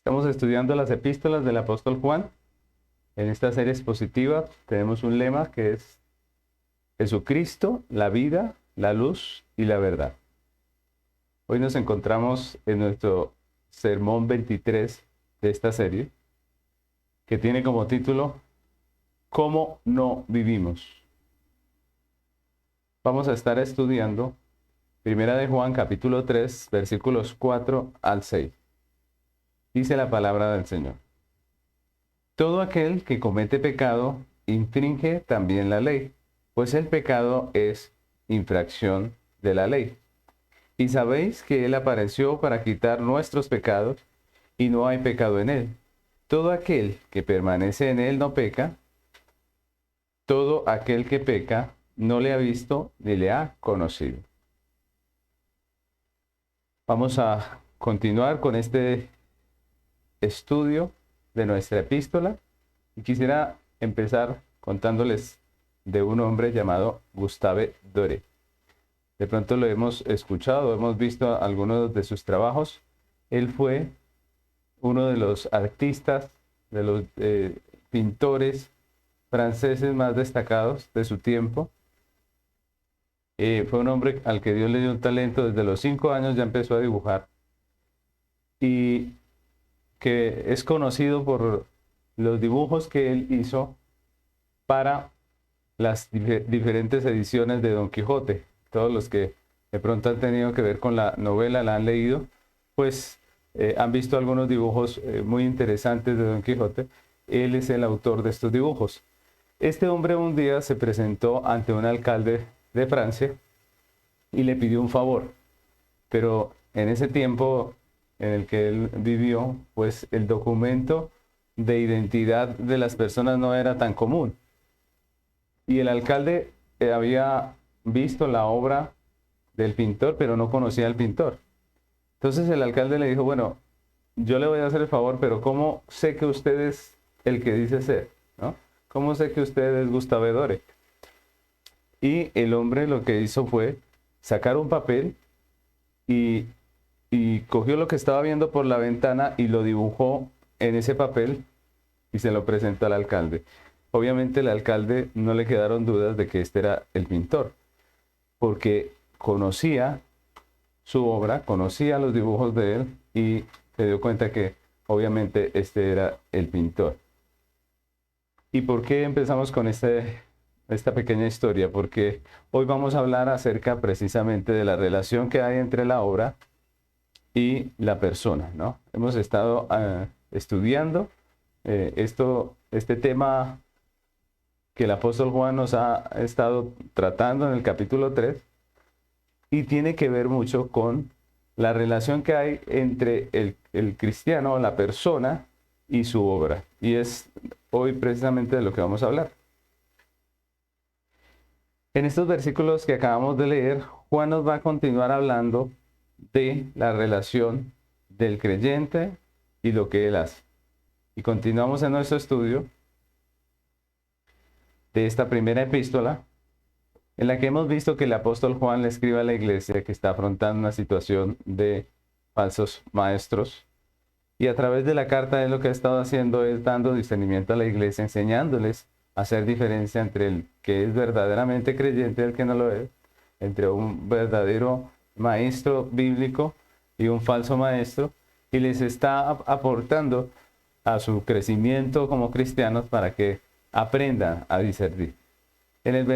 Estamos estudiando las epístolas del apóstol Juan. En esta serie expositiva tenemos un lema que es Jesucristo, la vida, la luz y la verdad. Hoy nos encontramos en nuestro sermón 23 de esta serie, que tiene como título ¿Cómo no vivimos? Vamos a estar estudiando Primera de Juan capítulo 3, versículos 4 al 6. Dice la palabra del Señor. Todo aquel que comete pecado infringe también la ley, pues el pecado es infracción de la ley. Y sabéis que Él apareció para quitar nuestros pecados, y no hay pecado en Él. Todo aquel que permanece en Él no peca. Todo aquel que peca no le ha visto ni le ha conocido. Vamos a continuar con este estudio de nuestra epístola. Y quisiera empezar contándoles de un hombre llamado Gustave Doré. De pronto lo hemos escuchado, hemos visto algunos de sus trabajos. Él fue uno de los artistas, de los pintores franceses más destacados de su tiempo. Fue un hombre al que Dios le dio un talento. Desde los 5 años ya empezó a dibujar. Y que es conocido por los dibujos que él hizo para las diferentes ediciones de Don Quijote. Todos los que de pronto han tenido que ver con la novela, la han leído, pues han visto algunos dibujos muy interesantes de Don Quijote. Él es el autor de estos dibujos. Este hombre un día se presentó ante un alcalde de Francia y le pidió un favor, pero en ese tiempo en el que él vivió, pues el documento de identidad de las personas no era tan común. Y el alcalde había visto la obra del pintor, pero no conocía al pintor. Entonces el alcalde le dijo, bueno, yo le voy a hacer el favor, pero ¿cómo sé que usted es el que dice ser? ¿No? ¿Cómo sé que usted es Gustave Doré? Y el hombre lo que hizo fue sacar un papel y cogió lo que estaba viendo por la ventana y lo dibujó en ese papel y se lo presentó al alcalde. Obviamente al alcalde no le quedaron dudas de que este era el pintor, porque conocía su obra, conocía los dibujos de él y se dio cuenta que obviamente este era el pintor. ¿Y por qué empezamos con esta pequeña historia? Porque hoy vamos a hablar acerca precisamente de la relación que hay entre la obra y la persona, ¿no? Hemos estado estudiando este tema que el apóstol Juan nos ha estado tratando en el capítulo 3 y tiene que ver mucho con la relación que hay entre el cristiano, la persona y su obra. Y es hoy precisamente de lo que vamos a hablar. En estos versículos que acabamos de leer, Juan nos va a continuar hablando de la relación del creyente y lo que él hace. Y continuamos en nuestro estudio de esta primera epístola, en la que hemos visto que el apóstol Juan le escribe a la iglesia que está afrontando una situación de falsos maestros. Y a través de la carta él lo que ha estado haciendo es dando discernimiento a la iglesia, enseñándoles a hacer diferencia entre el que es verdaderamente creyente y el que no lo es, entre un verdadero maestro bíblico y un falso maestro, y les está aportando a su crecimiento como cristianos para que aprendan a discernir. En los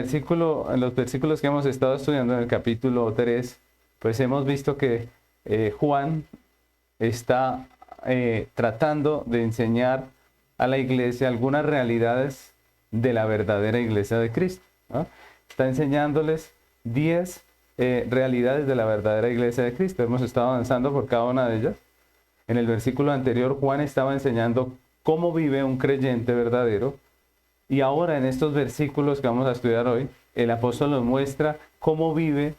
versículos que hemos estado estudiando en el capítulo 3, pues hemos visto que Juan está tratando de enseñar a la iglesia algunas realidades de la verdadera iglesia de Cristo, ¿no? Está enseñándoles 10 realidades de la verdadera iglesia de Cristo. Hemos estado avanzando por cada una de ellas. En el versículo anterior, Juan estaba enseñando cómo vive un creyente verdadero. Y ahora en estos versículos que vamos a estudiar hoy, el apóstol nos muestra cómo vive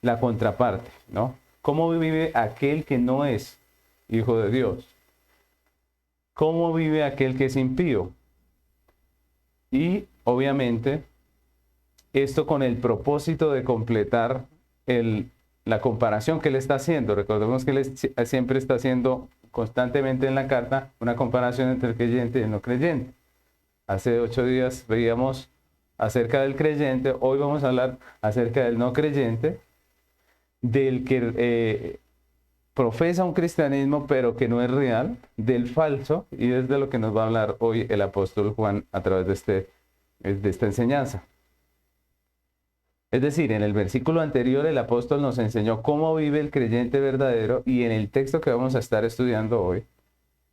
la contraparte, ¿no? Cómo vive aquel que no es hijo de Dios. Cómo vive aquel que es impío. Y obviamente esto con el propósito de completar la comparación que él está haciendo. Recordemos que él siempre está haciendo constantemente en la carta una comparación entre el creyente y el no creyente. Hace 8 días veíamos acerca del creyente, hoy vamos a hablar acerca del no creyente, del que profesa un cristianismo pero que no es real, del falso, y es de lo que nos va a hablar hoy el apóstol Juan a través de esta enseñanza. Es decir, en el versículo anterior el apóstol nos enseñó cómo vive el creyente verdadero, y en el texto que vamos a estar estudiando hoy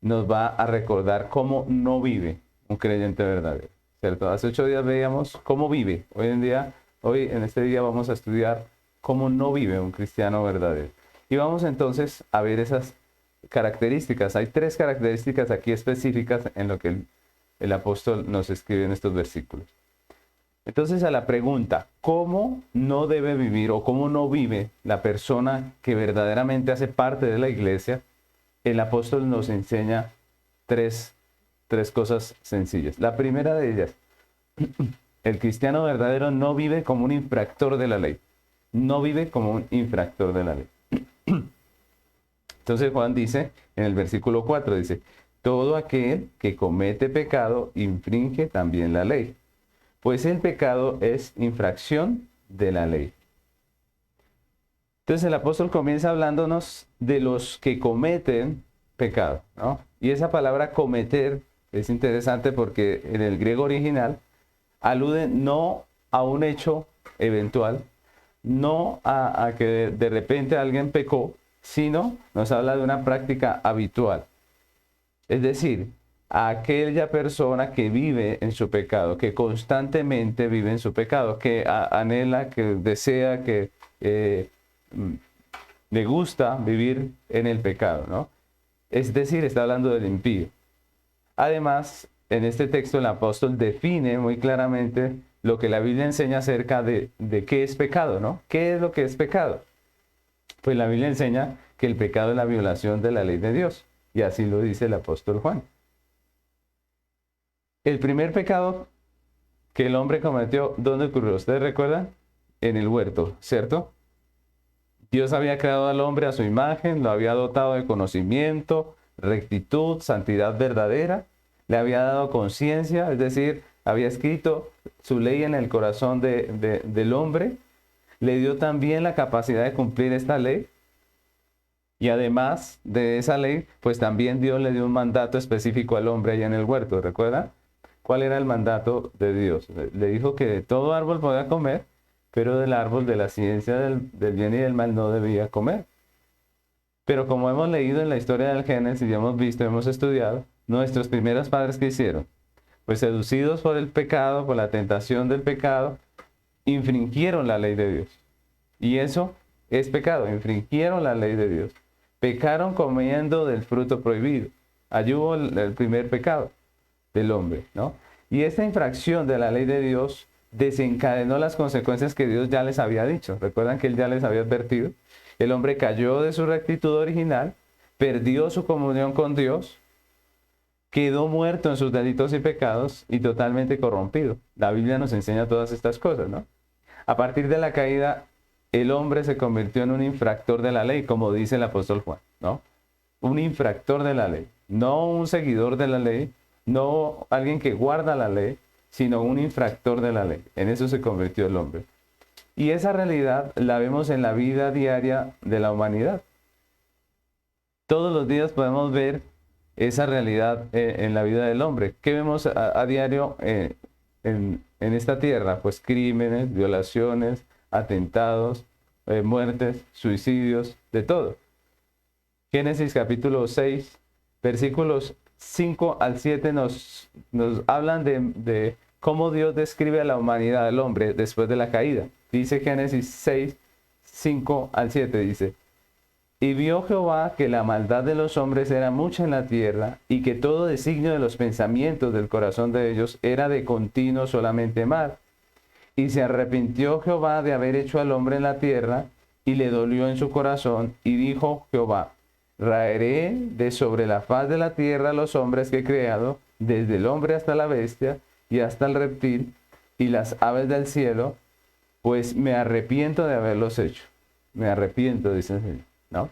nos va a recordar cómo no vive un creyente verdadero, ¿cierto? Hace 8 días veíamos cómo vive. Hoy en este día vamos a estudiar cómo no vive un cristiano verdadero. Y vamos entonces a ver esas características. Hay 3 características aquí específicas en lo que el apóstol nos escribe en estos versículos. Entonces, a la pregunta, ¿cómo no debe vivir o cómo no vive la persona que verdaderamente hace parte de la iglesia? El apóstol nos enseña tres cosas sencillas. La primera de ellas, el cristiano verdadero no vive como un infractor de la ley. No vive como un infractor de la ley. Entonces Juan dice, en el versículo 4, dice, todo aquel que comete pecado infringe también la ley, pues el pecado es infracción de la ley. Entonces el apóstol comienza hablándonos de los que cometen pecado, ¿no? Y esa palabra cometer es interesante porque en el griego original alude no a un hecho eventual, no a que de repente alguien pecó, sino nos habla de una práctica habitual. Es decir, a aquella persona que vive en su pecado, que constantemente vive en su pecado, que anhela, que desea, que le gusta vivir en el pecado, ¿no? Es decir, está hablando del impío. Además, en este texto el apóstol define muy claramente lo que la Biblia enseña acerca de qué es pecado, ¿no? ¿Qué es lo que es pecado? Pues la Biblia enseña que el pecado es la violación de la ley de Dios, y así lo dice el apóstol Juan. El primer pecado que el hombre cometió, ¿dónde ocurrió? ¿Ustedes recuerdan? En el huerto, ¿cierto? Dios había creado al hombre a su imagen, lo había dotado de conocimiento, rectitud, santidad verdadera, le había dado conciencia, es decir, había escrito su ley en el corazón del hombre, le dio también la capacidad de cumplir esta ley, y además de esa ley, pues también Dios le dio un mandato específico al hombre allá en el huerto, ¿recuerda? ¿Cuál era el mandato de Dios? Le dijo que de todo árbol podía comer, pero del árbol de la ciencia del bien y del mal no debía comer. Pero como hemos leído en la historia del Génesis y hemos visto, hemos estudiado, nuestros primeros padres, ¿qué hicieron? Pues seducidos por el pecado, por la tentación del pecado, infringieron la ley de Dios. Y eso es pecado, infringieron la ley de Dios. Pecaron comiendo del fruto prohibido. Allí hubo el primer pecado del hombre, ¿no? Y esta infracción de la ley de Dios desencadenó las consecuencias que Dios ya les había dicho. ¿Recuerdan que Él ya les había advertido? El hombre cayó de su rectitud original, perdió su comunión con Dios, quedó muerto en sus delitos y pecados y totalmente corrompido. La Biblia nos enseña todas estas cosas, ¿no? A partir de la caída, el hombre se convirtió en un infractor de la ley, como dice el apóstol Juan, ¿no? Un infractor de la ley, no un seguidor de la ley, no alguien que guarda la ley, sino un infractor de la ley. En eso se convirtió el hombre. Y esa realidad la vemos en la vida diaria de la humanidad. Todos los días podemos ver esa realidad en la vida del hombre. ¿Qué vemos a diario en esta tierra? Pues crímenes, violaciones, atentados, muertes, suicidios, de todo. Génesis capítulo 6, versículos 5 al 7 nos hablan de cómo Dios describe a la humanidad, al hombre, después de la caída. Dice Génesis 6, 5 al 7, dice: Y vio Jehová que la maldad de los hombres era mucha en la tierra, y que todo designio de los pensamientos del corazón de ellos era de continuo solamente mal. Y se arrepintió Jehová de haber hecho al hombre en la tierra, y le dolió en su corazón, y dijo Jehová: Raeré de sobre la faz de la tierra a los hombres que he creado, desde el hombre hasta la bestia, y hasta el reptil, y las aves del cielo, pues me arrepiento de haberlos hecho. Me arrepiento, dice el Señor, ¿no?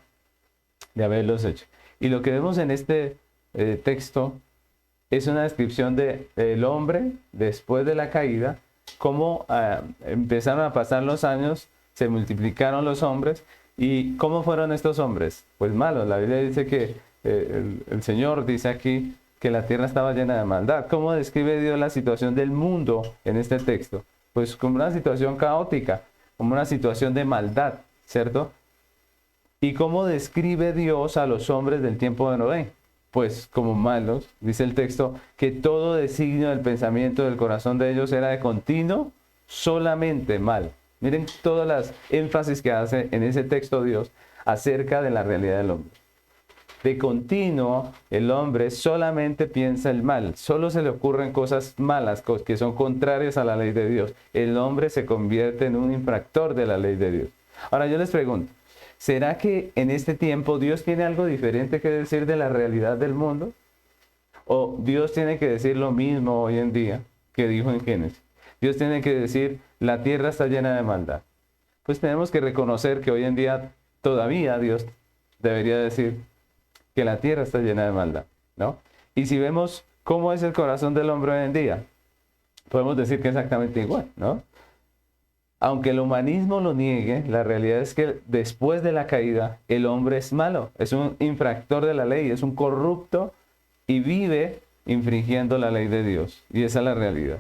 De haberlos hecho. Y lo que vemos en este texto es una descripción del hombre después de la caída, cómo empezaron a pasar los años, se multiplicaron los hombres. ¿Y cómo fueron estos hombres? Pues malos. La Biblia dice que el Señor dice aquí que la tierra estaba llena de maldad. ¿Cómo describe Dios la situación del mundo en este texto? Pues como una situación caótica, como una situación de maldad, ¿cierto? ¿Y cómo describe Dios a los hombres del tiempo de Noé? Pues como malos, dice el texto, que todo designio del pensamiento del corazón de ellos era de continuo solamente mal. Miren todas las énfasis que hace en ese texto Dios acerca de la realidad del hombre. De continuo, el hombre solamente piensa el mal, solo se le ocurren cosas malas que son contrarias a la ley de Dios. El hombre se convierte en un infractor de la ley de Dios. Ahora yo les pregunto, ¿será que en este tiempo Dios tiene algo diferente que decir de la realidad del mundo? ¿O Dios tiene que decir lo mismo hoy en día que dijo en Génesis? Dios tiene que decir, la tierra está llena de maldad. Pues tenemos que reconocer que hoy en día todavía Dios debería decir que la tierra está llena de maldad, ¿no? Y si vemos cómo es el corazón del hombre hoy en día, podemos decir que es exactamente igual, ¿no? Aunque el humanismo lo niegue, la realidad es que después de la caída, el hombre es malo, es un infractor de la ley, es un corrupto y vive infringiendo la ley de Dios. Y esa es la realidad.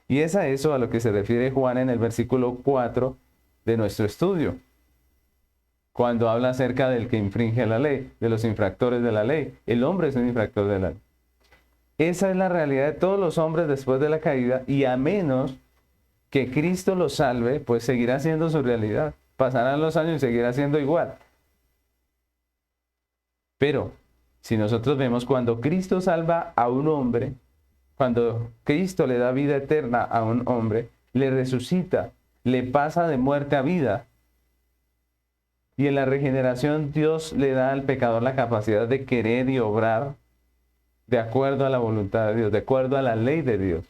Y es a eso a lo que se refiere Juan en el versículo 4 de nuestro estudio, cuando habla acerca del que infringe la ley, de los infractores de la ley. El hombre es un infractor de la ley. Esa es la realidad de todos los hombres después de la caída, y a menos que Cristo los salve, pues seguirá siendo su realidad. Pasarán los años y seguirá siendo igual. Pero si nosotros vemos cuando Cristo salva a un hombre, cuando Cristo le da vida eterna a un hombre, le resucita, le pasa de muerte a vida. Y en la regeneración Dios le da al pecador la capacidad de querer y obrar de acuerdo a la voluntad de Dios, de acuerdo a la ley de Dios.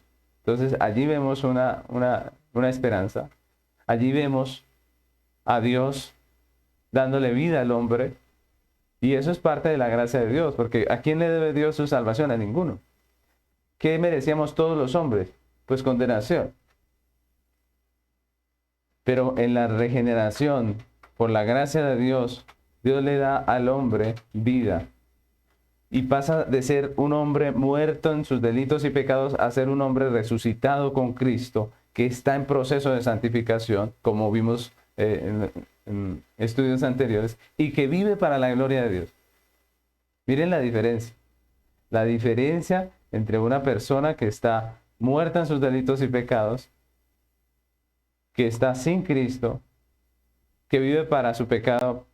Entonces allí vemos una esperanza. Allí vemos a Dios dándole vida al hombre. Y eso es parte de la gracia de Dios, porque ¿a quién le debe Dios su salvación? A ninguno. ¿Qué merecíamos todos los hombres? Pues condenación. Pero en la regeneración, por la gracia de Dios, Dios le da al hombre vida. Y pasa de ser un hombre muerto en sus delitos y pecados a ser un hombre resucitado con Cristo, que está en proceso de santificación, como vimos en estudios anteriores, y que vive para la gloria de Dios. Miren la diferencia. La diferencia entre una persona que está muerta en sus delitos y pecados, que está sin Cristo, que vive para su pecado,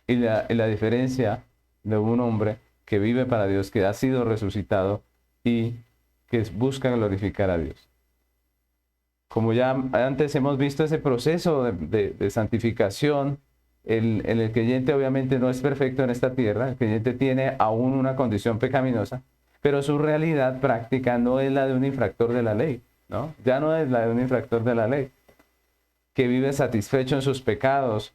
y la diferencia de un hombre que vive para Dios, que ha sido resucitado y que busca glorificar a Dios. Como ya antes hemos visto ese proceso de santificación, el creyente obviamente no es perfecto en esta tierra, el creyente tiene aún una condición pecaminosa, pero su realidad práctica no es la de un infractor de la ley, ¿no? Ya no es la de un infractor de la ley, que vive satisfecho en sus pecados,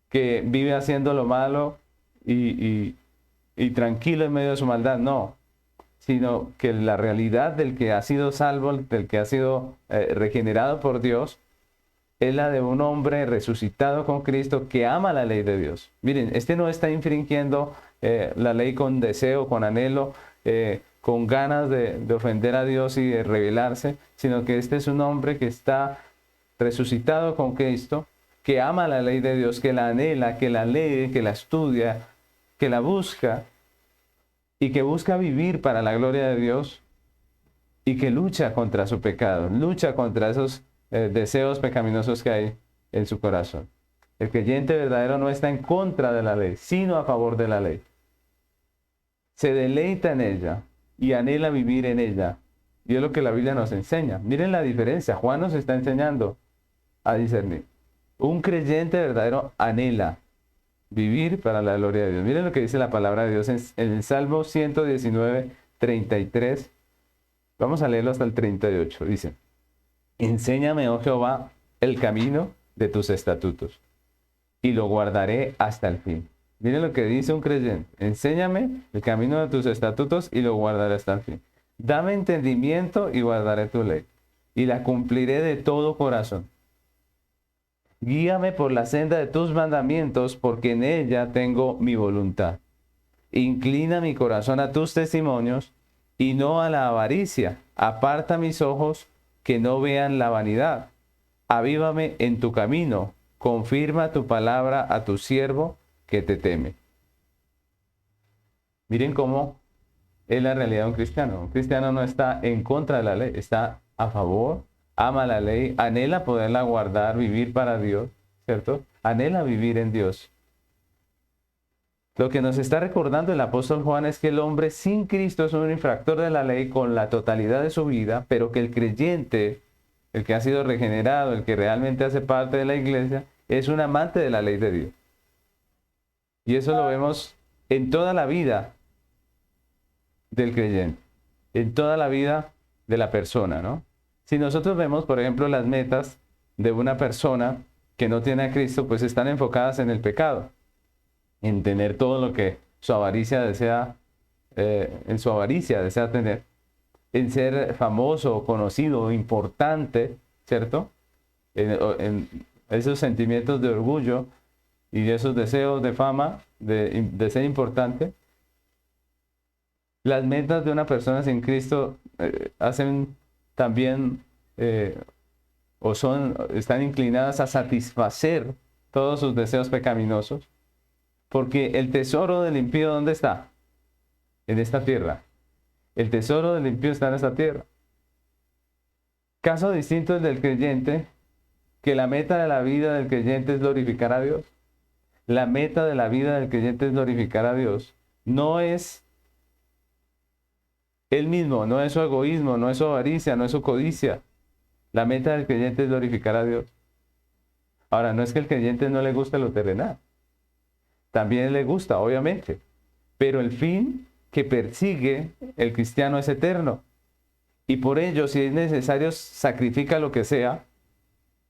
que vive haciendo lo malo y tranquilo en medio de su maldad, no, sino que la realidad del que ha sido salvo, del que ha sido regenerado por Dios, es la de un hombre resucitado con Cristo que ama la ley de Dios. Miren, este no está infringiendo la ley con deseo, con anhelo, con ganas de ofender a Dios y de rebelarse, sino que este es un hombre que está resucitado con Cristo, que ama la ley de Dios, que la anhela, que la lee, que la estudia, que la busca y que busca vivir para la gloria de Dios y que lucha contra su pecado, lucha contra esos deseos pecaminosos que hay en su corazón. El creyente verdadero no está en contra de la ley, sino a favor de la ley. Se deleita en ella y anhela vivir en ella. Y es lo que la Biblia nos enseña. Miren la diferencia. Juan nos está enseñando a discernir. Un creyente verdadero anhela vivir para la gloria de Dios. Miren lo que dice la palabra de Dios en el Salmo 119, 33. Vamos a leerlo hasta el 38. Dice: enséñame, oh Jehová, el camino de tus estatutos, y lo guardaré hasta el fin. Miren lo que dice un creyente. Enséñame el camino de tus estatutos y lo guardaré hasta el fin. Dame entendimiento y guardaré tu ley. Y la cumpliré de todo corazón. Guíame por la senda de tus mandamientos, porque en ella tengo mi voluntad. Inclina mi corazón a tus testimonios y no a la avaricia. Aparta mis ojos que no vean la vanidad. Avívame en tu camino. Confirma tu palabra a tu siervo que te teme. Miren cómo es la realidad de un cristiano. Un cristiano no está en contra de la ley, está a favor, ama la ley, anhela poderla guardar, vivir para Dios, ¿cierto? Anhela vivir en Dios. Lo que nos está recordando el apóstol Juan es que el hombre sin Cristo es un infractor de la ley con la totalidad de su vida, pero que el creyente, el que ha sido regenerado, el que realmente hace parte de la iglesia, es un amante de la ley de Dios. Y eso lo vemos en toda la vida del creyente, en toda la vida de la persona, ¿no? Si nosotros vemos, por ejemplo, las metas de una persona que no tiene a Cristo, pues están enfocadas en el pecado, en tener todo lo que su avaricia desea, en su avaricia desea tener, en ser famoso, conocido, importante, ¿cierto? En esos sentimientos de orgullo y esos deseos de fama, de ser importante. Las metas de una persona sin Cristo hacen también están inclinadas a satisfacer todos sus deseos pecaminosos, porque el tesoro del impío, ¿dónde está? En esta tierra. El tesoro del impío está en esta tierra. Caso distinto es del creyente, que la meta de la vida del creyente es glorificar a Dios. La meta de la vida del creyente es glorificar a Dios. No es él mismo, no es su egoísmo, no es su avaricia, no es su codicia. La meta del creyente es glorificar a Dios. Ahora, no es que al creyente no le guste lo terrenal. También le gusta, obviamente. Pero el fin que persigue el cristiano es eterno. Y por ello, si es necesario, sacrifica lo que sea,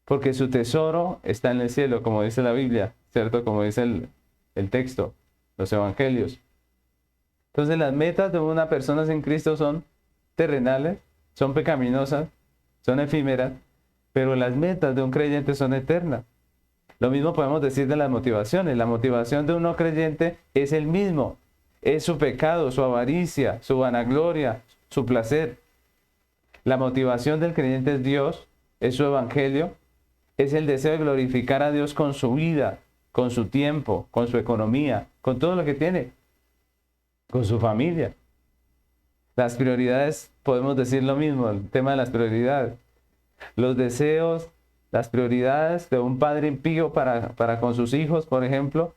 porque su tesoro está en el cielo, como dice la Biblia, ¿cierto? Como dice el texto, los evangelios. Entonces las metas de una persona sin Cristo son terrenales, son pecaminosas, son efímeras, pero las metas de un creyente son eternas. Lo mismo podemos decir de las motivaciones. La motivación de un no creyente es el mismo. Es su pecado, su avaricia, su vanagloria, su placer. La motivación del creyente es Dios, es su evangelio, es el deseo de glorificar a Dios con su vida, con su tiempo, con su economía, con todo lo que tiene, con su familia. Las prioridades, podemos decir lo mismo, el tema de las prioridades. Los deseos, las prioridades de un padre impío para con sus hijos, por ejemplo,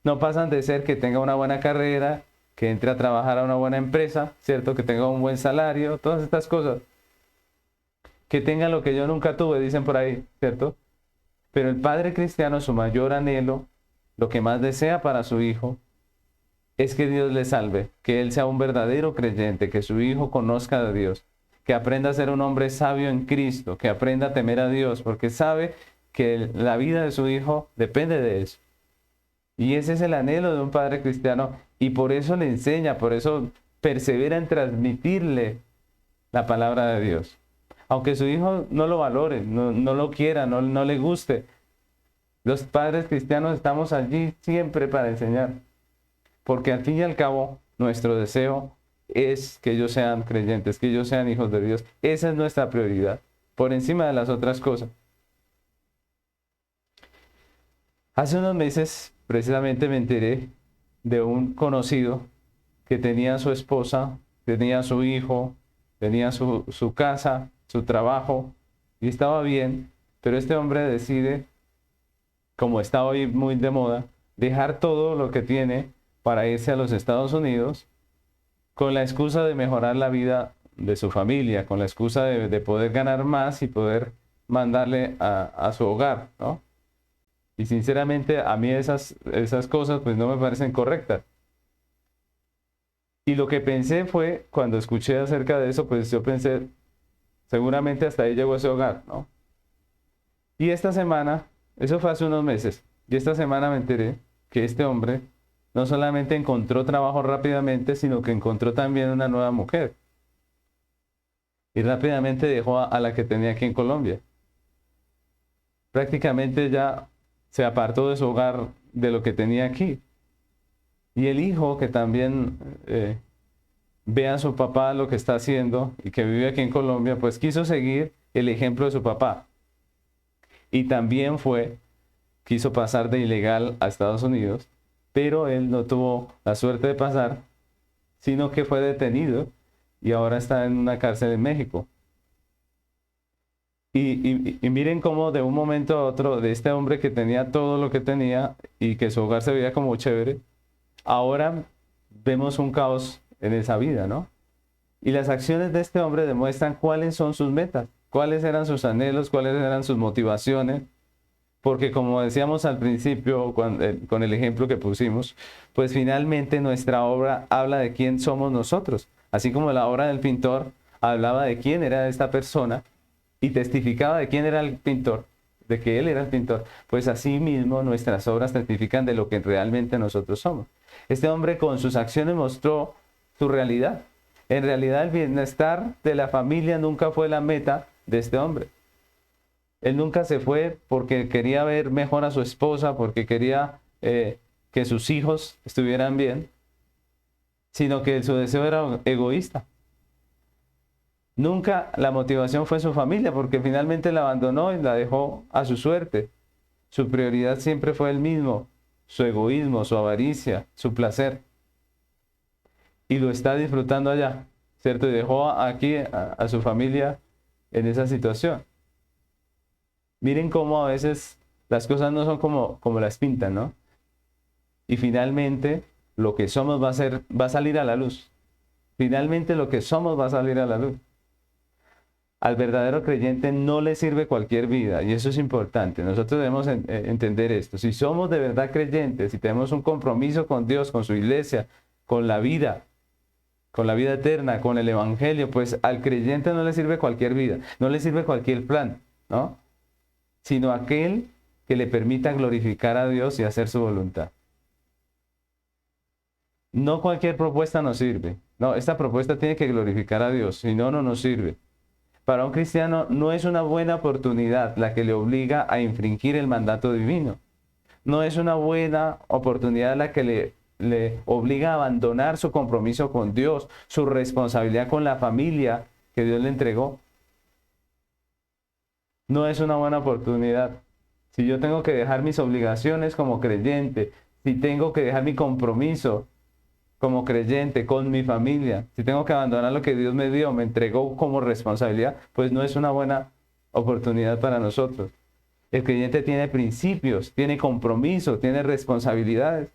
no pasan de ser que tenga una buena carrera, que entre a trabajar a una buena empresa, ¿cierto? Que tenga un buen salario, todas estas cosas. Que tenga lo que yo nunca tuve, dicen por ahí, ¿cierto? Pero el padre cristiano, su mayor anhelo, lo que más desea para su hijo, es que Dios le salve, que él sea un verdadero creyente, que su hijo conozca de Dios, que aprenda a ser un hombre sabio en Cristo, que aprenda a temer a Dios, porque sabe que la vida de su hijo depende de eso. Y ese es el anhelo de un padre cristiano, y por eso le enseña, por eso persevera en transmitirle la palabra de Dios. Aunque su hijo no lo valore, no lo quiera, no le guste, los padres cristianos estamos allí siempre para enseñar. Porque al fin y al cabo, nuestro deseo es que ellos sean creyentes, que ellos sean hijos de Dios. Esa es nuestra prioridad, por encima de las otras cosas. Hace unos meses, precisamente me enteré de un conocido que tenía a su esposa, tenía a su hijo, tenía su casa, su trabajo, y estaba bien, pero este hombre decide, como está hoy muy de moda, dejar todo lo que tiene para irse a los Estados Unidos con la excusa de mejorar la vida de su familia, con la excusa de poder ganar más y poder mandarle a su hogar, ¿no? Y sinceramente a mí esas cosas pues no me parecen correctas. Y lo que pensé fue, cuando escuché acerca de eso, pues yo pensé, seguramente hasta ahí llegó ese hogar, ¿no? Y esta semana, eso fue hace unos meses, y esta semana me enteré que este hombre no solamente encontró trabajo rápidamente, sino que encontró también una nueva mujer. Y rápidamente dejó a la que tenía aquí en Colombia. Prácticamente ya se apartó de su hogar, de lo que tenía aquí. Y el hijo, que también ve a su papá lo que está haciendo y que vive aquí en Colombia, pues quiso seguir el ejemplo de su papá. Y también quiso pasar de ilegal a Estados Unidos, pero él no tuvo la suerte de pasar, sino que fue detenido y ahora está en una cárcel en México. Y miren cómo de un momento a otro, de este hombre que tenía todo lo que tenía y que su hogar se veía como chévere, ahora vemos un caos en esa vida, ¿no? Y las acciones de este hombre demuestran cuáles son sus metas, cuáles eran sus anhelos, cuáles eran sus motivaciones, porque como decíamos al principio con el ejemplo que pusimos, pues finalmente nuestra obra habla de quién somos nosotros, así como la obra del pintor hablaba de quién era esta persona y testificaba de quién era el pintor, de que él era el pintor, pues así mismo nuestras obras testifican de lo que realmente nosotros somos. Este hombre con sus acciones mostró su realidad. En realidad el bienestar de la familia nunca fue la meta de este hombre. Él nunca se fue porque quería ver mejor a su esposa, porque quería que sus hijos estuvieran bien, sino que su deseo era egoísta. Nunca la motivación fue su familia, porque finalmente la abandonó y la dejó a su suerte. Su prioridad siempre fue el mismo, su egoísmo, su avaricia, su placer. Y lo está disfrutando allá, ¿cierto? Y dejó aquí a su familia en esa situación. Miren cómo a veces las cosas no son como las pintan, ¿no? Y finalmente lo que somos va a salir a la luz. Finalmente lo que somos va a salir a la luz. Al verdadero creyente no le sirve cualquier vida, y eso es importante. Nosotros debemos entender esto. Si somos de verdad creyentes, si tenemos un compromiso con Dios, con su iglesia, con la vida eterna, con el evangelio, pues al creyente no le sirve cualquier vida, no le sirve cualquier plan, ¿no? Sino aquel que le permita glorificar a Dios y hacer su voluntad. No cualquier propuesta nos sirve. No, esta propuesta tiene que glorificar a Dios, si no, no nos sirve. Para un cristiano no es una buena oportunidad la que le obliga a infringir el mandato divino. No es una buena oportunidad la que le obliga a abandonar su compromiso con Dios, su responsabilidad con la familia que Dios le entregó. No es una buena oportunidad. Si yo tengo que dejar mis obligaciones como creyente, si tengo que dejar mi compromiso como creyente con mi familia, si tengo que abandonar lo que Dios me dio, me entregó como responsabilidad, pues no es una buena oportunidad para nosotros. El creyente tiene principios, tiene compromiso, tiene responsabilidades,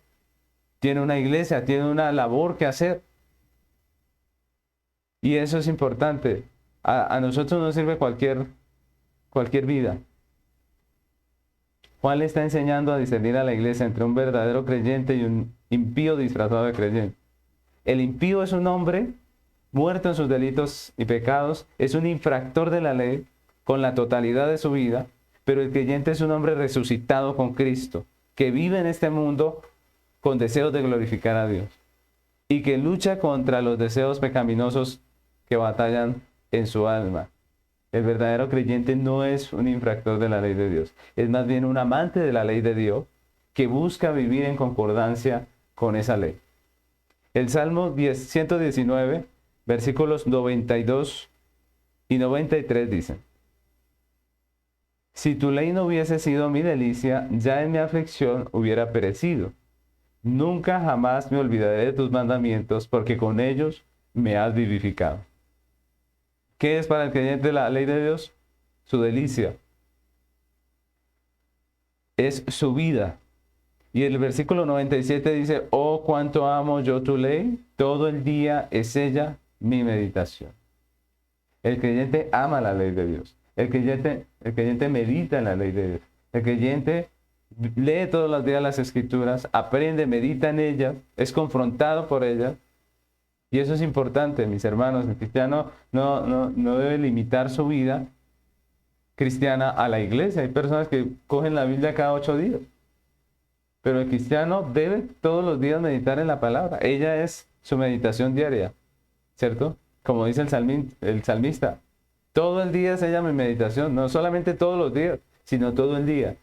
tiene una iglesia, tiene una labor que hacer. Y eso es importante. A nosotros no sirve cualquier vida. Juan le está enseñando a discernir a la iglesia entre un verdadero creyente y un impío disfrazado de creyente. El impío es un hombre muerto en sus delitos y pecados, es un infractor de la ley con la totalidad de su vida, pero el creyente es un hombre resucitado con Cristo, que vive en este mundo con deseos de glorificar a Dios y que lucha contra los deseos pecaminosos que batallan en su alma. El verdadero creyente no es un infractor de la ley de Dios, es más bien un amante de la ley de Dios que busca vivir en concordancia con esa ley. El Salmo 119, versículos 92 y 93 dicen: Si tu ley no hubiese sido mi delicia, ya en mi aflicción hubiera perecido. Nunca jamás me olvidaré de tus mandamientos, porque con ellos me has vivificado. ¿Qué es para el creyente la ley de Dios? Su delicia. Es su vida. Y el versículo 97 dice: Oh, cuánto amo yo tu ley, todo el día es ella mi meditación. El creyente ama la ley de Dios. El creyente medita en la ley de Dios. El creyente lee todos los días las escrituras, aprende, medita en ellas, es confrontado por ellas. Y eso es importante, mis hermanos. El cristiano no debe limitar su vida cristiana a la iglesia. Hay personas que cogen la Biblia cada 8 días. pero el cristiano debe todos los días meditar en la palabra. Ella es su meditación diaria, ¿cierto? Como dice el salmista, todo el día es ella mi meditación, no solamente todos los días, sino todo el día.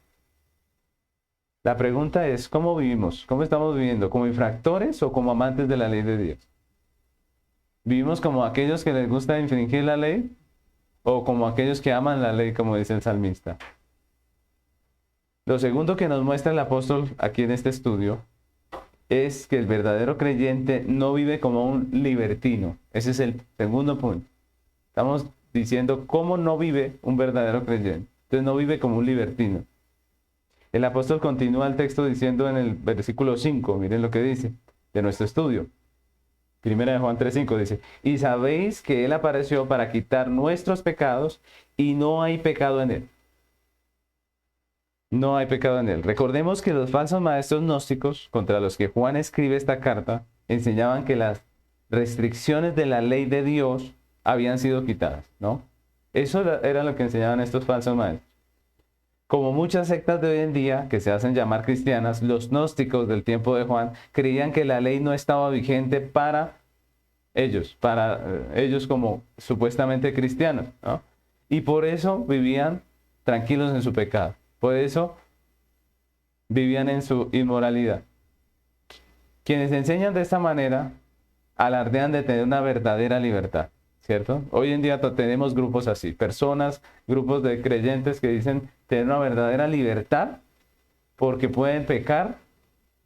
La pregunta es, ¿cómo vivimos? ¿Cómo estamos viviendo? ¿Como infractores o como amantes de la ley de Dios? ¿Vivimos como aquellos que les gusta infringir la ley o como aquellos que aman la ley, como dice el salmista? Lo segundo que nos muestra el apóstol aquí en este estudio es que el verdadero creyente no vive como un libertino. Ese es el segundo punto. Estamos diciendo cómo no vive un verdadero creyente. Entonces no vive como un libertino. El apóstol continúa el texto diciendo en el versículo 5, miren lo que dice de nuestro estudio. Primera de Juan 3:5 dice, y sabéis que Él apareció para quitar nuestros pecados y no hay pecado en Él. No hay pecado en Él. Recordemos que los falsos maestros gnósticos, contra los que Juan escribe esta carta, enseñaban que las restricciones de la ley de Dios habían sido quitadas, ¿no? Eso era lo que enseñaban estos falsos maestros. Como muchas sectas de hoy en día, que se hacen llamar cristianas, los gnósticos del tiempo de Juan creían que la ley no estaba vigente para ellos como supuestamente cristianos, ¿no? Y por eso vivían tranquilos en su pecado. Por eso vivían en su inmoralidad. Quienes enseñan de esta manera alardean de tener una verdadera libertad, ¿cierto? Hoy en día tenemos grupos así, grupos de creyentes que dicen tener una verdadera libertad porque pueden pecar,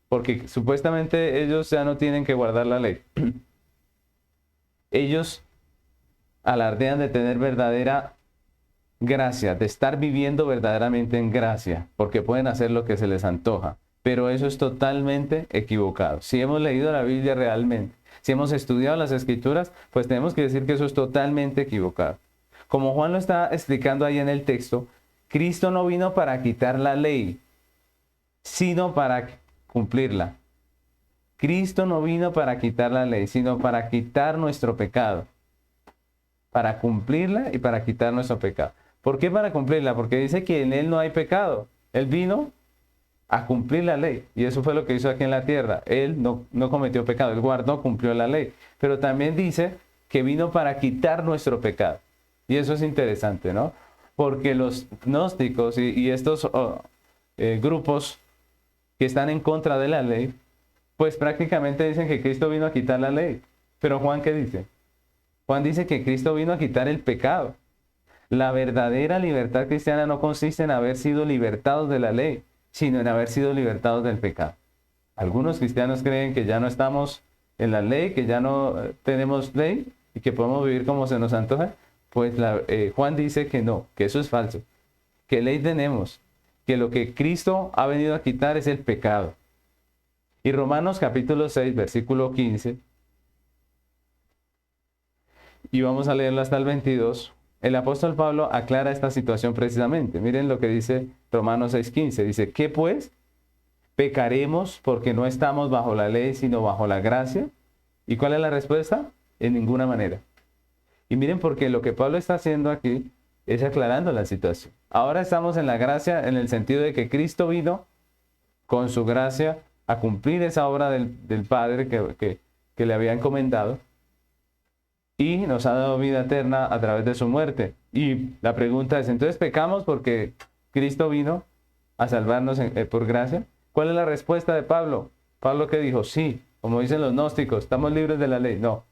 porque supuestamente ellos ya no tienen que guardar la ley. Ellos alardean de tener verdadera gracia, de estar viviendo verdaderamente en gracia, porque pueden hacer lo que se les antoja. Pero eso es totalmente equivocado. Si hemos leído la Biblia realmente, si hemos estudiado las Escrituras, pues tenemos que decir que eso es totalmente equivocado. Como Juan lo está explicando ahí en el texto, Cristo no vino para quitar la ley, sino para cumplirla. Cristo no vino para quitar la ley, sino para quitar nuestro pecado. Para cumplirla y para quitar nuestro pecado. ¿Por qué para cumplirla? Porque dice que en Él no hay pecado. Él vino a cumplir la ley. Y eso fue lo que hizo aquí en la tierra. Él no cometió pecado, Él guardó, cumplió la ley. Pero también dice que vino para quitar nuestro pecado. Y eso es interesante, ¿no? Porque los gnósticos y estos grupos que están en contra de la ley, pues prácticamente dicen que Cristo vino a quitar la ley. Pero Juan, ¿qué dice? Juan dice que Cristo vino a quitar el pecado. La verdadera libertad cristiana no consiste en haber sido libertados de la ley, sino en haber sido libertados del pecado. Algunos cristianos creen que ya no estamos en la ley, que ya no tenemos ley y que podemos vivir como se nos antoja. Pues Juan dice que no, que eso es falso, que ley tenemos, que lo que Cristo ha venido a quitar es el pecado. Y Romanos capítulo 6, versículo 15, y vamos a leerlo hasta el 22, el apóstol Pablo aclara esta situación precisamente. Miren lo que dice Romanos 6:15. Dice, ¿qué pues? ¿Pecaremos porque no estamos bajo la ley, sino bajo la gracia? ¿Y cuál es la respuesta? En ninguna manera. Y miren, porque lo que Pablo está haciendo aquí es aclarando la situación. Ahora estamos en la gracia en el sentido de que Cristo vino con su gracia a cumplir esa obra del Padre que le había encomendado. Y nos ha dado vida eterna a través de su muerte. Y la pregunta es, ¿entonces pecamos porque Cristo vino a salvarnos por gracia? ¿Cuál es la respuesta de Pablo? Pablo que dijo, sí, como dicen los gnósticos, estamos libres de la ley. No,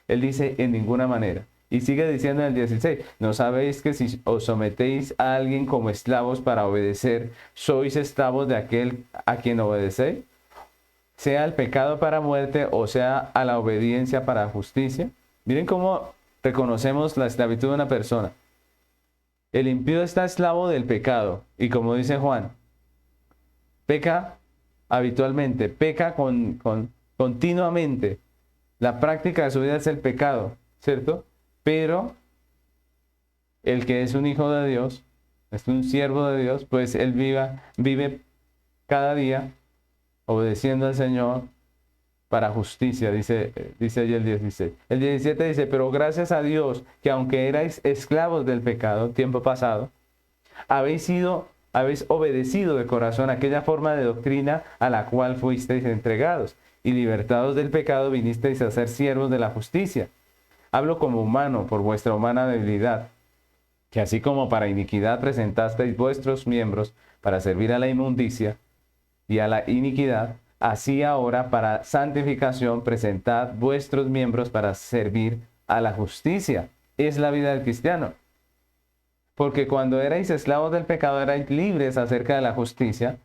él dice en ninguna manera. Y sigue diciendo en el 16, ¿no sabéis que si os sometéis a alguien como esclavos para obedecer, sois esclavos de aquel a quien obedecéis? Sea el pecado para muerte o sea a la obediencia para justicia. Miren cómo reconocemos la esclavitud de una persona. El impío está esclavo del pecado. Y como dice Juan, peca habitualmente, peca continuamente. La práctica de su vida es el pecado, ¿cierto? Pero el que es un hijo de Dios, es un siervo de Dios, pues él vive cada día obedeciendo al Señor para justicia, dice allí el 16. El 17 dice, pero gracias a Dios que aunque erais esclavos del pecado, tiempo pasado, habéis sido habéis obedecido de corazón aquella forma de doctrina a la cual fuisteis entregados, y libertados del pecado vinisteis a ser siervos de la justicia. Hablo como humano por vuestra humana debilidad, que así como para iniquidad presentasteis vuestros miembros para servir a la inmundicia y a la iniquidad, así ahora para santificación presentad vuestros miembros para servir a la justicia. Es la vida del cristiano. Porque cuando erais esclavos del pecado erais libres acerca de la justicia,